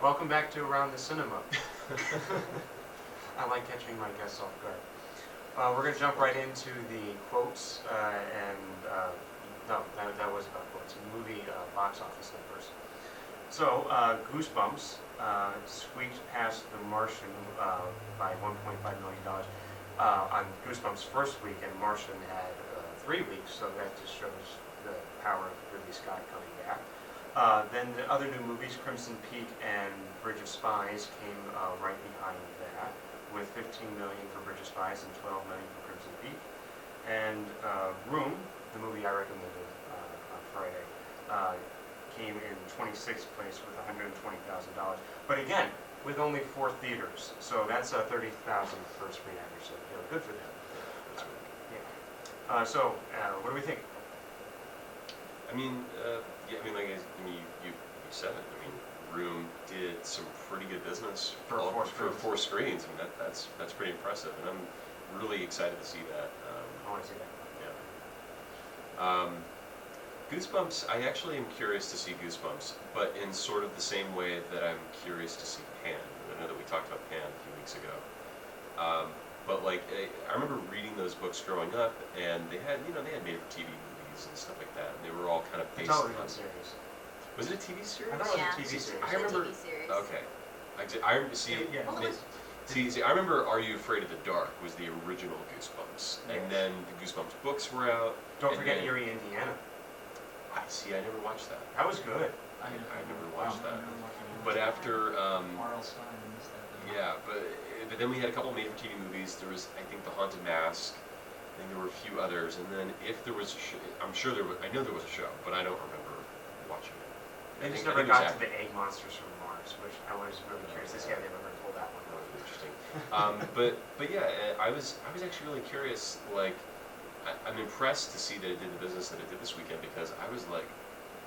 Welcome back to Around the Cinema. I like catching my guests off guard. We're going to jump right into the quotes, no, that was about quotes. Movie box office numbers. So, Goosebumps squeaked past The Martian by $1.5 million on Goosebumps' first week, and Martian had 3 weeks, so that just shows the power of Ridley Scott coming back. Then the other new movies, Crimson Peak and Bridge of Spies, came right behind that, with $15 million for Bridge of Spies and $12 million for Crimson Peak. And Room, the movie I recommended on Friday, came in 26th place with $120,000. But again, with only 4 theaters, so that's a 30,000 per screen average. So good for them. Yeah. So what do we think? I mean, like you said it. I mean, Room did some pretty good business for 4 screens. I mean, that's pretty impressive, and I'm really excited to see that. I want to see that. Yeah. Goosebumps. I actually am curious to see Goosebumps, but in sort of the same way that I'm curious to see Pan. I know that we talked about Pan a few weeks ago. But like, I remember reading those books growing up, and they had made-for-TV movies and stuff like that, and they were all kind of based on. Series. Was it a TV series? I thought it was a TV series. I remember. TV series. Okay. I see. Yeah. See, I remember Are You Afraid of the Dark was the original Goosebumps, and then the Goosebumps books were out. Don't forget Erie, Indiana. I see. I never watched that. That was good. I never watched that. But after, yeah, but then we had a couple made-for-TV movies. There was, I think, The Haunted Mask. I think there were a few others, and then if there was, I'm sure there was. I know there was a show, but I don't remember watching it. They just never got to the egg monsters from Mars, which I was really curious to see how they were going to pull that one off. Interesting. But yeah, I was actually really curious. Like, I'm impressed to see that it did the business that it did this weekend, because I was like,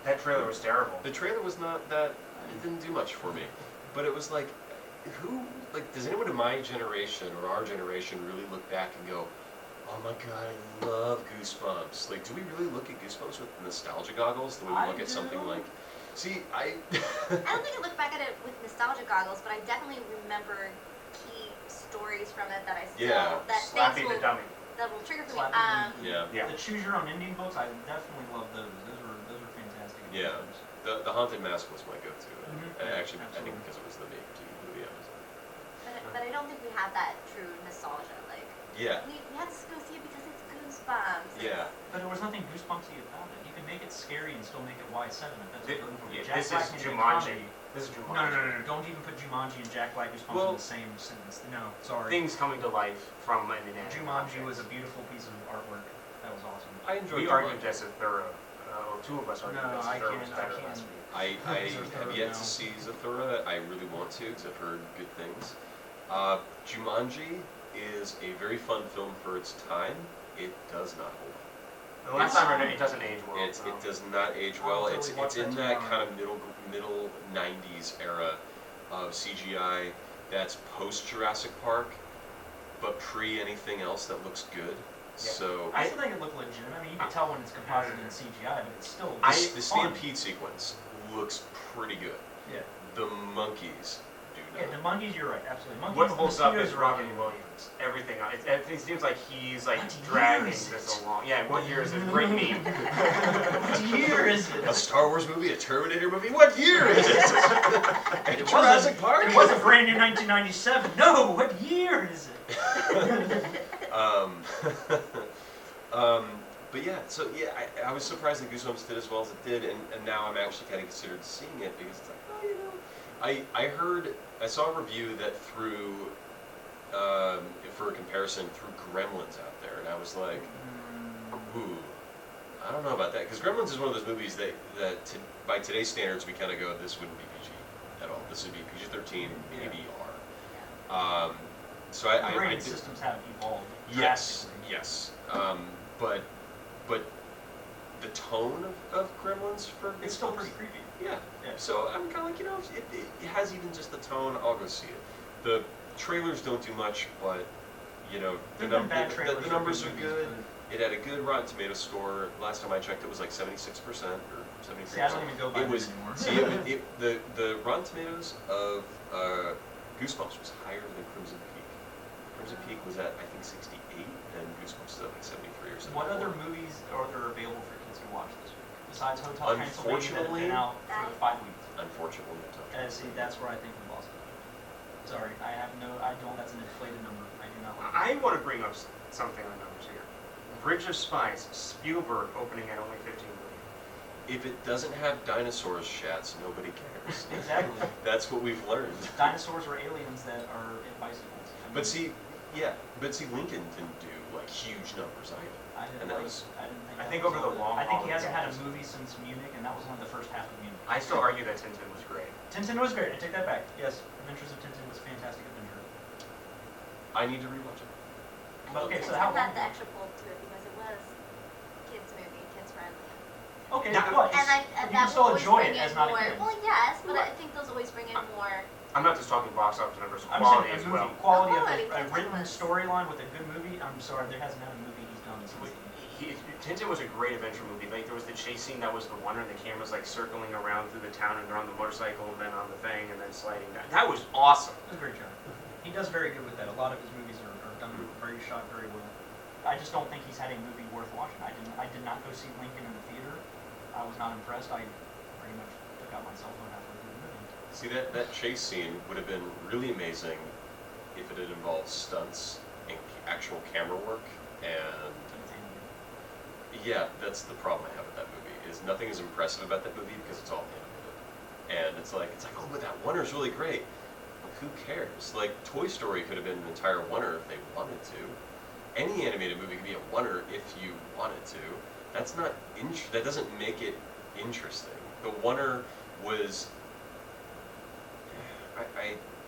that trailer was terrible. The trailer was not that. It didn't do much for me, but it was like, does anyone in my generation or our generation really look back and go, oh my god, I love Goosebumps? Like, do we really look at Goosebumps with nostalgia goggles? The way we look at something like, see, I don't think I look back at it with nostalgia goggles, but I definitely remember key stories from it that I still Slappy the Dummy. That will trigger for me. The Choose Your Own Ending books, I definitely love those. Those were fantastic. Yeah. The Haunted Mask was my go-to. And actually, Absolutely. I think because it was the made-for-TV movie I was in. But I don't think we have that true nostalgia. Like, yeah. we had to go see it because it's Goosebumps. Yeah. But there was nothing Goosebumpsy about it. You can make it scary and still make it Y7 if that's what you're looking for. This is Jumanji. This is Jumanji. No. Don't even put Jumanji and Jack Black Goosebumps in the same sentence. No, sorry. Things coming to life from an inanimate Jumanji object. was a beautiful piece of artwork. That was awesome. I enjoyed We argued this at Thorough. Two of us argued No, this I at Thorough was can't- better I last can't. week. I have yet now. to see Zathura. I really want to, because I've heard good things. Jumanji is a very fun film for its time. It does not hold up. The last time I read it doesn't age well. It does not age well. It's in that kind of middle 90s era of CGI that's post Jurassic Park, but pre anything else that looks good. Yeah. So I still think it looked legitimate. I mean, you can tell when it's composited in CGI, but it's still the stampede sequence looks pretty good. Yeah. The monkeys do Yeah, not. the monkeys, you're right, absolutely. Monkeys, What holds up is mosquitoes are Robin okay. Williams. Everything. It seems like he's like What dragging year is this it? along. Yeah, what year is it? Great meme. What year is it? A Star Wars movie, a Terminator movie. What year is it? Jurassic Park. It wasn't brand new 1997. No, what year is it? But yeah, so yeah, I was surprised that Goosebumps did as well as it did, and now I'm actually kind of considered seeing it, because it's like, I saw a review that threw, for a comparison, threw Gremlins out there, and I was like, ooh, I don't know about that, because Gremlins is one of those movies that by today's standards we kind of go, this wouldn't be PG at all. This would be PG-13, maybe R. So The rating systems have evolved drastically. Yes. But the tone of Gremlins for It's still Goosebumps, pretty creepy. Yeah. Yeah. So I'm kind of like, it has even just the tone. I'll go see it. The trailers don't do much, but the numbers are good. It had a good Rotten Tomatoes score. Last time I checked, it was like 76%, or 73%. See, I don't even go by It them was anymore. see the Rotten Tomatoes of Goosebumps was higher than Crimson Peak. Crimson Peak was at I think 68, and Goosebumps is at like 73 or something. What other movies are there available for kids to watch this week besides Hotel Transylvania that have Unfortunately- been out for 5 weeks? Unfortunately, no touch. See, that's where I think we lost it. Sorry, I don't. That's an inflated number. I do not like. I want to bring up something on numbers here. Bridge of Spies, Spielberg opening at only 15 million. If it doesn't have dinosaurs, Shats, nobody cares. Exactly. That's what we've learned. Dinosaurs are aliens that are in bicycles. I mean, But see, Lincoln didn't do like huge numbers either. I didn't and that think. was- I didn't think. I that think was over the all long I think haul, he hasn't had a yeah. movie since Munich, and that was only the first half of Munich. I still argue that Tintin was great. Tintin was great. I take that back. Yes, Adventures of Tintin was a fantastic adventure. I need to rewatch it. I But think okay, so Tintin how had long- the extra pull to it because it was kids movie, kids friendly. Okay, Now- but And you that can still will always enjoy bring it as in not a more. kid. Well, yes, but I think those always bring in more. I'm not just talking box office numbers, I'm quality saying as a movie, well. quality The of quality, a Tintin written was- storyline with a good movie. I'm sorry, there hasn't been a movie he's done since. Tintin was a great adventure movie. Like there was the chase scene that was the wonder, and the camera's like circling around through the town, and they're on the motorcycle, and then on the thing, and then sliding down. That was awesome. It was a great job. He does very good with that. A lot of his movies are done very shot very well. I just don't think he's had a movie worth watching. I did not go see Lincoln in the theater. I was not impressed. I pretty much took out my cell phone halfway through the movie. See, that chase scene would have been really amazing if it had involved stunts and actual camera work. And yeah, that's the problem I have with that movie. Is nothing is impressive about that movie because it's all animated. And it's like, oh, but that oneer's really great. Well, who cares? Like Toy Story could have been an entire oneer if they wanted to. Any animated movie could be a oneer if you wanted to. That's not that doesn't make it interesting. The oneer was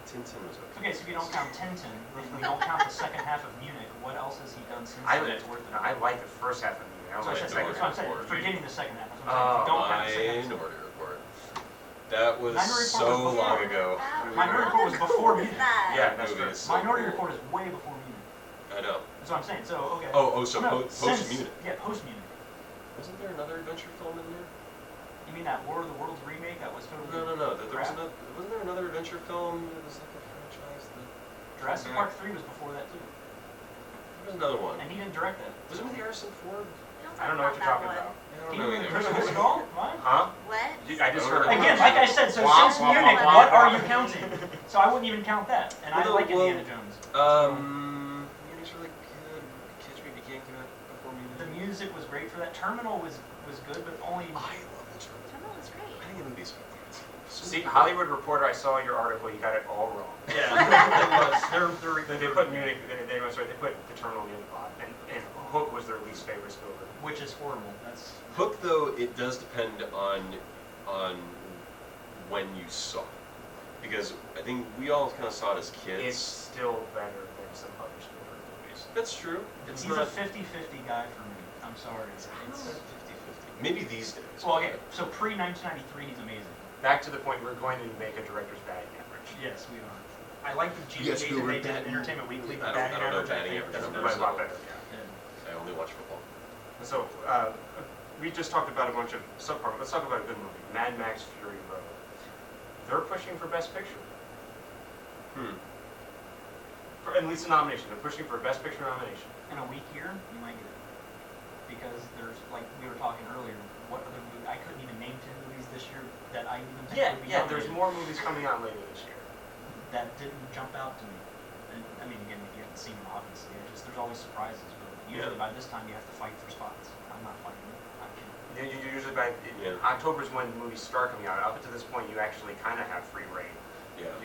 Tintin was okay. Okay, so if you don't count Tintin, then we don't count the second half of Munich. What else has he done since I then that's worth it? like the first half of the movie. I So don't I like said, the that's second what I'm half. saying. Forgetting the second half. That's what I'm saying. If you don't count the second half. Minority Report. That was Minority Report so was before. long ago. Minority Report was before Munich. Yeah, That that's movie true. is so Minority cool. Report is way before Munich. I know. That's what I'm saying. So, okay. So No, post since- Munich. Yeah, post Munich. Wasn't there another adventure film in there? You mean that War of the Worlds remake that was totally No. There was crap? wasn't there another adventure film? It was like a franchise. Jurassic Park 3 was before that too. There was another one. And he didn't direct that. Was it with Harrison Ford? I don't know what you're talking about. I don't He know didn't either. direct Crystal Skull? What? Huh? What? I just heard. Again, like I said, so Womp, since womp, Munich, womp, what womp. are you counting? So I wouldn't even count that. And I Well, like well, Indiana Jones. Munich really good. Catch Me If You Can came out before Munich. The music was great for that. Terminal was good, but only. I love the term. Terminal was great. I think the movie's See, Hollywood Reporter, I saw your article. You got it all wrong. Yeah, it was. They put Munich. They put the Terminal near the bottom, and Hook was their least favorite Spielberg. Which is horrible. That's. Hook, though, it does depend on when you saw it, because I think we all kind of saw it as kids. It's still better than some other Spielberg movies. That's true. It's He's not. a 50-50 guy for me. I'm sorry. It's It's, 50-50. Maybe these days. well, okay, so pre-1993, he's amazing. Back to the point, we're going to make a director's batting average. Yes, we are. I like the Yes, GPA we that were they did at batting- Entertainment Weekly. I The don't know batting batting average, I average think, numbers. That's a lot better. Yeah. I only watch football. So, we just talked about a bunch of subpart. Let's talk about a good movie, Mad Max Fury Road. They're pushing for Best Picture. For at least a nomination. They're pushing for a Best Picture nomination. In a weak year, you might get it. Because there's, like we were talking earlier, what other movie, I couldn't even name 10 movies this year that I even think would be There's nominated more movies coming out later this year. that didn't jump out to me. And, I mean, again, if you haven't seen them, obviously, there's always surprises. But usually by this time, you have to fight for spots. I'm not fighting. I can't. You usually by October's when movies start coming out. Up to this point, you actually kind of have free reign. Yeah.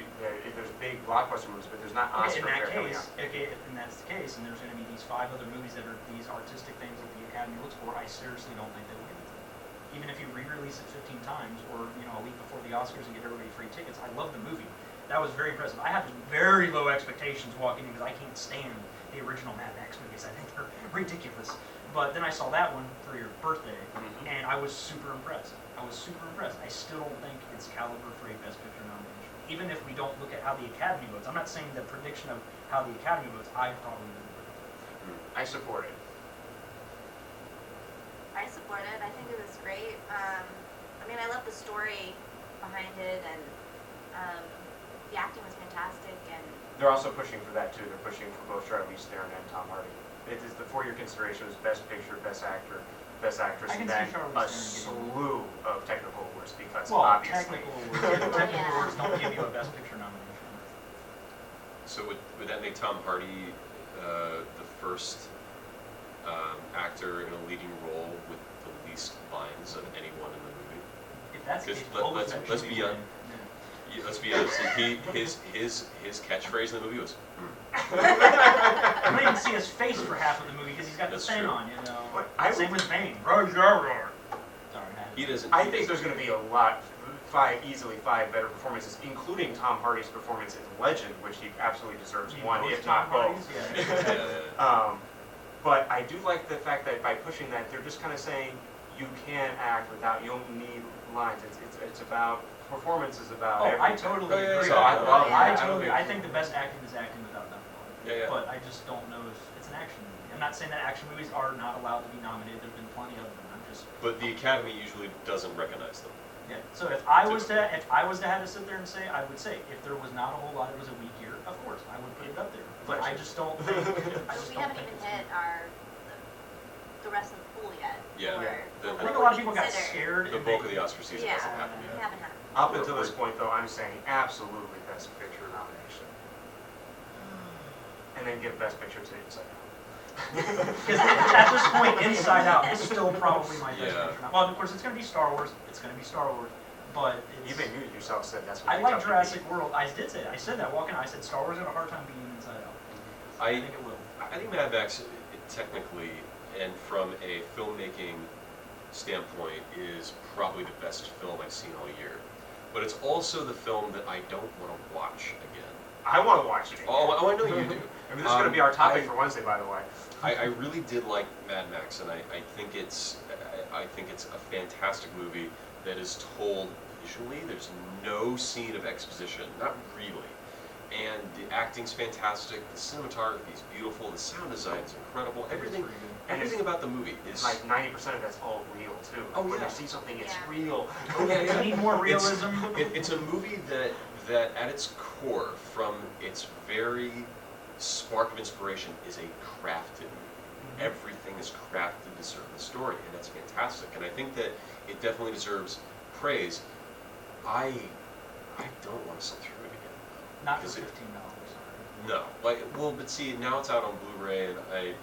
There's big blockbuster movies, but there's not Okay, Oscar in that fare coming case, out. okay, if that's the case, and there's going to be these 5 other movies that are these artistic things that the Academy looks for, I seriously don't think they will give it to them. Even if you re-release it 15 times, or a week before the Oscars and get everybody free tickets, I love the movie. That was very impressive. I have very low expectations walking in because I can't stand the original Mad Max movies. I think they're ridiculous. But then I saw that one for your birthday, and I was super impressed. I still don't think it's caliber for a Best Picture nomination. Even if we don't look at how the Academy votes. I'm not saying the prediction of how the Academy votes, I probably wouldn't. I support it. I support it. I think it was great. I mean, I love the story behind it, and the acting was fantastic, and They're also pushing for that too. They're pushing for both Charlize Theron and Tom Hardy. It is the for your consideration was Best Picture, Best Actor, Best Actress, I can and then see Charlize a Theron slew of technical awards because Well, obviously. technical awards, technical Yeah. awards don't give you a Best Picture nomination. So would that make Tom Hardy the first actor in a leading role with the least lines of anyone in the movie? If that's the Because case, both let's actually be win. Let's be honest. His catchphrase in the movie was, I don't even see his face for half of the movie because he's got That's the thing true. on, you know. I Same would- with Bane. Roar, roar, roar. Sorry, he doesn't. I think there's going to be a lot, easily five better performances, including Tom Hardy's performance in Legend, which he absolutely deserves one, Most if not Tom both. Hardys, yeah. But I do like the fact that by pushing that, they're just kind of saying you can act without, you don't need lines. It's about, performance is about Oh, I everything. totally Oh, yeah, agree. so I love that. I think the best acting is acting without dialogue. Yeah, yeah. But I just don't know if it's an action movie. I'm not saying that action movies are not allowed to be nominated. There've been plenty of them. I'm just But the Academy usually doesn't recognize them. yeah. So if I was to have to sit there and say, I would say if there was not a whole lot, it was a weak year. Of course, I would put it up there. But I just don't think. I but just we don't haven't think even it's- hit the rest of the pool yet. Yeah. Or The- I think a what lot of we people got consider. scared. The and bulk they- of the Oscar season Yeah, hasn't happened we yet. haven't had. Up until this point, though, I'm saying absolutely Best Picture nomination. And then give Best Picture to Inside Out. Because at this point, Inside Out is still probably my best Yeah. picture. Well, of course, it's going to be Star Wars. It's going to be Star Wars. But it's, Even you yourself said that's what I they like tough to Jurassic beat. World. I did say that. I said that walking out. I said Star Wars had a hard time beating Inside Out. I I think it will. think Mad Max, technically, and from a filmmaking standpoint, is probably the best film I've seen all year. But it's also the film that I don't want to watch again. I want to watch it again. Oh, I know you do. I mean, this is going to be our topic I- for Wednesday, by the way. I really did like Mad Max, and I think it's a fantastic movie that is told visually. There's no scene of exposition, not really. And the acting's fantastic, the cinematography is beautiful, the sound design is incredible. Everything about the movie is Like 90% of that's all real, too. Oh, When yeah. you see something, it's Yeah. real. Oh, yeah, yeah. We need more realism. It's a movie that at its core, from its very spark of inspiration, is a crafted movie. Everything is crafted to serve the story, and that's fantastic. And I think that it definitely deserves praise. I don't want to sit through it again. Not for Because it- $15. No, but see, now it's out on Blu-ray, and I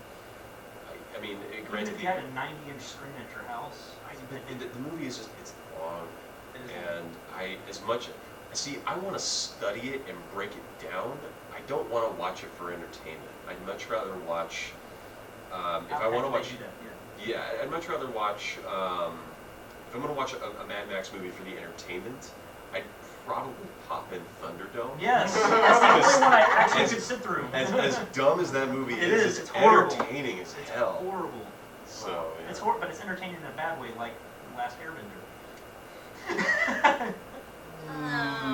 mean, Even granted, if you had a 90-inch screen at your house, the movie is it's long, it is and I want to study it and break it down. I don't want to watch it for entertainment. I'd much rather watch, if I want to watch, yeah, I'd much rather watch, if I'm going to watch a Mad Max movie for the entertainment, I'd probably pop in Thunderdome. Yes, that's the only one I actually could sit through. As dumb as that movie It is, is, it's it's horrible. entertaining as It's hell. horrible. So, yeah. It's horrible, but it's entertaining in a bad way, like The Last Airbender.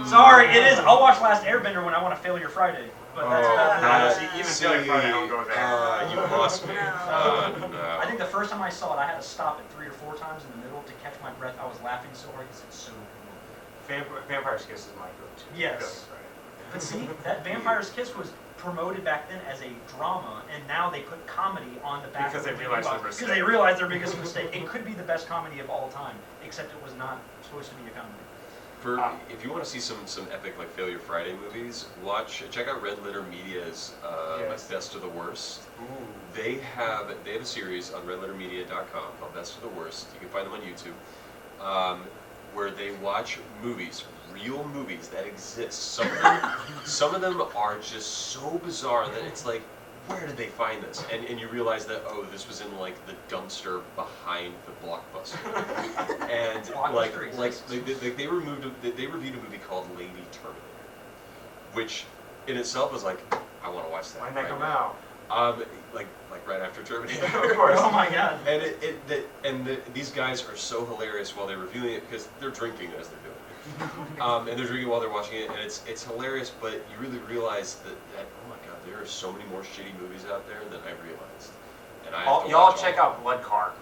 Sorry, it is. I'll watch Last Airbender when I want to Failure Friday, but that's about that- it. even Failure Friday, I don't go there. You lost me. I think the first time I saw it, I had to stop it 3 or 4 times in the middle to catch my breath. I was laughing so hard because it's so good. Vampire's Kiss is my go-to. Yes. Failure Friday. But see, that Vampire's Kiss was promoted back then as a drama, and now they put comedy on the back Because of they the realized box. their Because they mistake. realized their biggest mistake. It could be the best comedy of all time, except it was not supposed to be a comedy. If you want to see some epic like Failure Friday movies, check out Red Letter Media's Yes. Best of the Worst. Ooh. They have a series on redlettermedia.com called Best of the Worst. You can find them on YouTube, where they watch movies, real movies that exist. Some of them are just so bizarre that it's like, where did they find this? And you realize that, oh, this was in like the dumpster behind the Blockbuster. And Blockbuster like exists. they reviewed a movie called Lady Terminator, which in itself was like, I want to watch that. Why not right come now. out? Like right after Terminator. Of course. Oh my god. And these guys are so hilarious while they're reviewing it because they're drinking as they're doing it. And they're drinking while they're watching it, and it's hilarious. But you really realize that oh my god, there are so many more shitty movies out there than I realized. And I have to Y'all watch check all out Blood Car.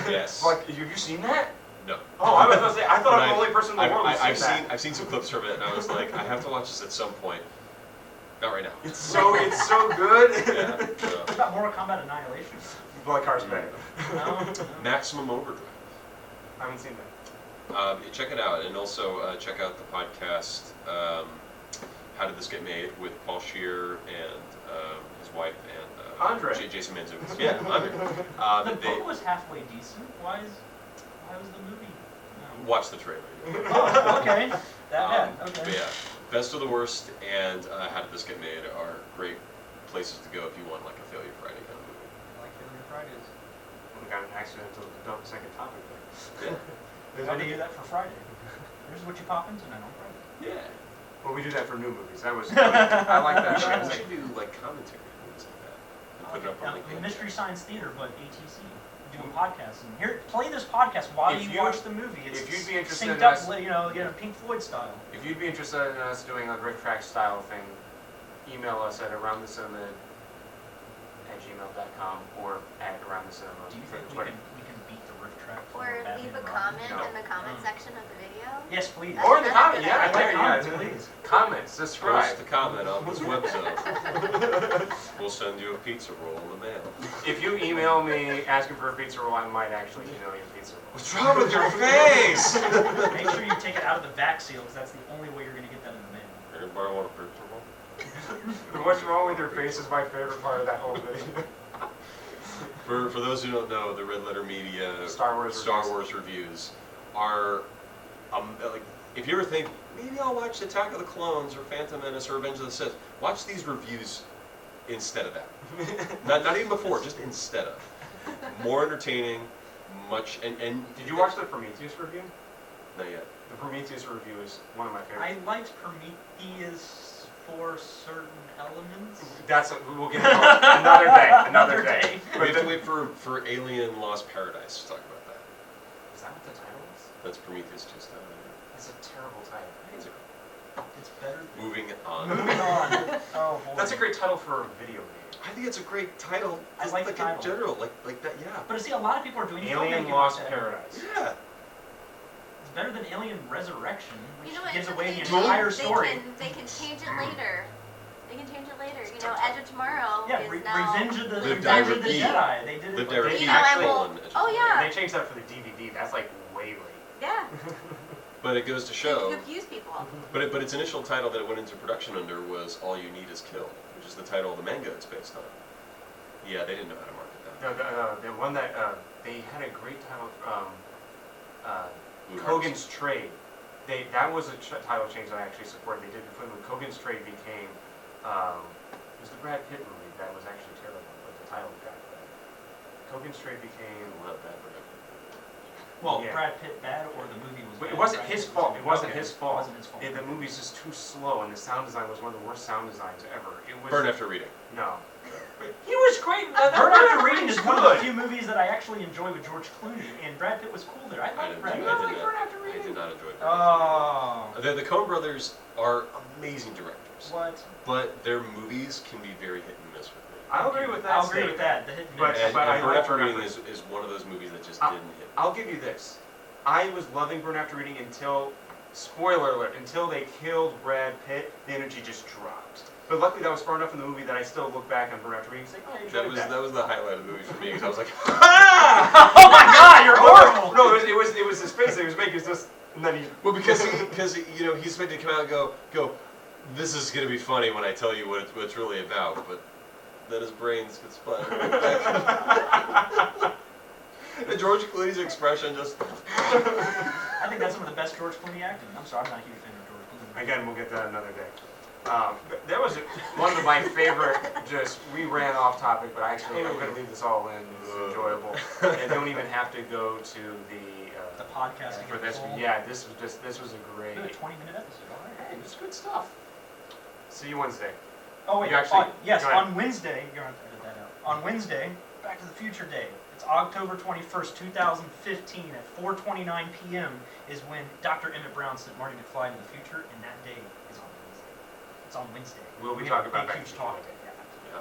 Yes. Have you seen that? No. Oh, I was going to say, I thought But I'm the only person in the world who's I've seen that. I've seen some clips from it, and I was like, I have to watch this at some point. Not right now. It's so good. Yeah. What about Mortal Kombat Annihilation? Black Cars Bay. No. Maximum Overdrive. I haven't seen that. Check it out, and also check out the podcast, How Did This Get Made, with Paul Scheer and his wife and Andre. Jason Mantzoukas. Yeah, Andre. The book was halfway decent. Why was the movie? No. Watch the trailer. Oh, okay. That But okay. yeah, Best of the Worst and How Did This Get Made are great places to go if you want like a Failure Friday kind of movie. I like Failure Fridays. We got an accidental second topic there. Yeah. Why do you do that for Friday? Here's what you pop in tonight on Friday. Yeah. Well, we do that for new movies. I like that. We should do like commentary movies like that. And put it up on LinkedIn. Mystery Science Theater, but ATC. Doing podcasts. And here, play this podcast while If you you- watch the movie. It's if you'd be interested synced in up, us- Pink Floyd style. If you'd be interested in us doing a riff track style thing, email us at aroundthecinema@gmail.com or at aroundthecinema Do you for think Twitter. we can beat the riff track? from Or Batman leave a and Robin? comment No. in the comment section of the video. Yes, please. Or in the That's comment, a yeah, good there idea. you Comments, go. please. Comments, subscribe. Post a comment on this website. We'll send you a pizza roll in the mail. If you email me asking for a pizza roll, I might actually email you a pizza roll. What's wrong with your face? Make sure you take it out of the vac seal, because that's the only way you're going to get that in the mail. Anybody want a pizza roll? What's wrong with your face is my favorite part of that whole video. For those who don't know, the Red Letter Media Star Wars reviews are like, if you ever think maybe I'll watch Attack of the Clones or Phantom Menace or Revenge of the Sith, watch these reviews instead of that. not even before, just instead of. More entertaining, much and Did you watch the Prometheus review? not yet. The Prometheus review is one of my I favorites. liked Prometheus for certain elements. We'll get into another day. Another day. We But have to wait for Alien Lost Paradise to talk about that. Is that what the title is? That's Prometheus 2 style. That's a terrible title. It's better. Moving on. Moving on. Oh boy. That's a great title for a video game. I think it's a great title. I like the in title. general, like that. Yeah. But see, a lot of people are doing Alien filmmaking Lost like that. Paradise. Yeah. It's better than Alien Resurrection, which You know what? gives it's away the okay. entire story. They can change it later. They can change it later. You know, Edge of Tomorrow Yeah, is now. Revenge of the Live, Die, Revenge of the Repeat. Jedi. They did it. Live, Die, like- Repeat. You know, I Actually- will. Oh yeah. They changed that for the DVD. That's like way late. Yeah. But it goes to You show. confuse people. But its initial title that it went into production under was All You Need Is Kill, which is the title of the manga it's based on. Yeah, they didn't know how to market that. No, the one that they had a great title. Blue Kogan's Trade. That was a title change that I actually supported. They did it when Kogan's Trade became. It was the Brad Pitt movie that was actually terrible, but the title got better. Kogan's Trade became. Hearts. Not bad production. Well, Yeah. Brad Pitt bad or the movie was But bad? it wasn't Brad his Pitt fault. was- It wasn't okay. his fault. It wasn't his fault. The movie's just too slow, and the sound design was one of the worst sound designs ever. It was. Burn After Reading. No. He was great. Burn After Reading is one of the few movies that I actually enjoy with George Clooney, and Brad Pitt was cool there. I like Brad You Pitt. don't like Burn After I Reading? did not enjoy Burn After Oh. Reading. The Coen brothers are amazing directors, What? but their movies can be very hit and miss with me. I'll agree with that. I'll agree statement. with that. The hit and But- miss. And I Burn like After Burn Reading After- is one of those movies that just I'll- didn't hit me. I'll give you this. I was loving Burn After Reading until, spoiler alert, until they killed Brad Pitt, the energy just dropped. But luckily that was far enough in the movie that I still look back on Burn After Reading and say, oh, I enjoyed That was the highlight of the movie for me because I was like, Oh my God, you're horrible. No, it was his face that he was making. It's just, and then he. well, because he's expected to come out and go. This is gonna be funny when I tell you what it's really about, but then his brains get splattered. And George Clooney's expression just. I think that's some of the best George Clooney acting. I'm sorry, I'm not a huge fan of George Clooney. Again, we'll get to that another day. That was one of my favorite. We ran off topic, but actually I'm going to leave this all in. It's enjoyable, and don't even have to go to The podcast. for this. Yeah, this was a great. Do a 20-minute episode. All right. Hey, it was good stuff. See you Wednesday. Oh wait, You actually- yes, go ahead. on Wednesday, you're gonna have to edit that out. On Wednesday, Back to the Future Day. It's October 21st, 2015 at 4:29 p.m. is when Dr. Emmett Brown sent Marty McFly to the future, and that day is on Wednesday. It's on Wednesday. We'll be We talking have a about big, Back to huge the talk. Future. Yeah.